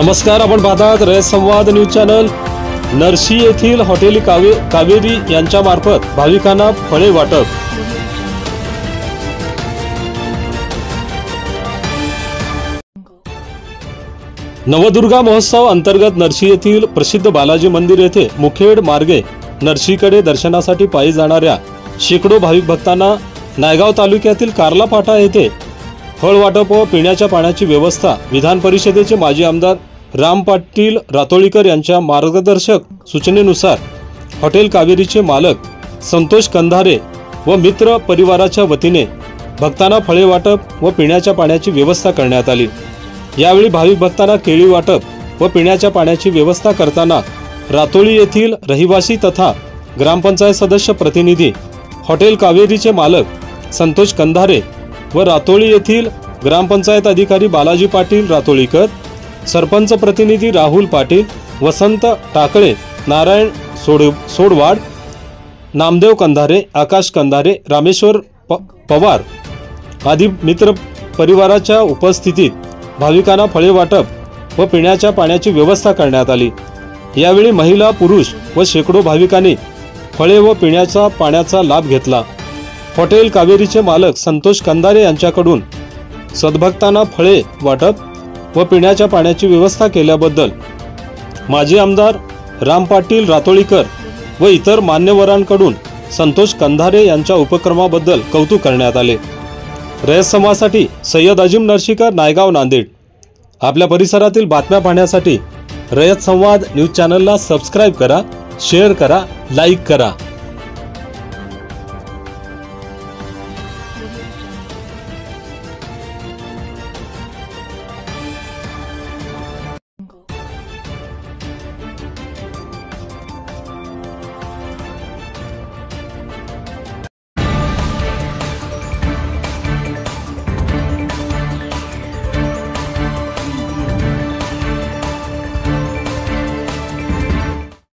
नमस्कार, आपण पाहतात रयत संवाद न्यूज चॅनल। नरसी येथील हॉटेल कावेरी यांच्या मार्फत भाविकांना फळे वाटप। नवदुर्गा महोत्सव अंतर्गत नरसी येथील प्रसिद्ध बालाजी मंदिर येथे मुखेड मार्गे नरसीकडे दर्शनासाठी पायी जाणाऱ्या शेकडो भाविक भक्तांना नायगाव तालुक्यातील कारलापाटा येथे फळ वाटप व पिण्याच्या पाण्याची व्यवस्था विधान परिषदेचे माजी आमदार राम पाटील रातोळीकर यांच्या मार्गदर्शक सूचनेनुसार हॉटेल कावेरीचे मालक संतोष कंधारे व मित्र परिवाराच्या वतीने भक्तांना फळे वाटप व पिण्याच्या पाण्याची व्यवस्था करण्यात आली। यावेळी भाविक भक्तांना केळी वाटप व पिण्याच्या पाण्याची व्यवस्था करताना रातोळी येथील रहिवासी तथा ग्रामपंचायत सदस्य प्रतिनिधी, हॉटेल कावेरीचे मालक संतोष कंधारे व रातोळी येथील ग्रामपंचायत अधिकारी बालाजी पाटील रातोळीकर, सरपंच प्रतिनिधी राहुल पाटील, वसंत टाकळे, नारायण सोडवाड, नामदेव कंधारे, आकाश कंधारे, रामेश्वर पवार आदी मित्र परिवाराच्या उपस्थितीत भाविकांना फळे वाटप व पिण्याच्या पाण्याची व्यवस्था करण्यात आली। यावेळी महिला, पुरुष व शेकडो भाविकांनी फळे व पिण्याचा पाण्याचा लाभ घेतला। हॉटेल कावेरीचे मालक संतोष कंधारे यांच्याकडून सद्भक्तांना फळे वाटप व पिण्याच्या पाण्याची व्यवस्था केल्याबद्दल माजी आमदार राम पाटील रातोळीकर व इतर मान्यवरांकडून संतोष कंधारे यांच्या उपक्रमाबद्दल कौतुक करण्यात आले। रयत समाजासाठी सय्यद अजीम नरसीकर, नायगाव, नांदेड। आपल्या परिसरातील बातम्या पाहण्यासाठी रयत संवाद न्यूज चॅनलला सबस्क्राइब करा, शेअर करा, लाईक करा।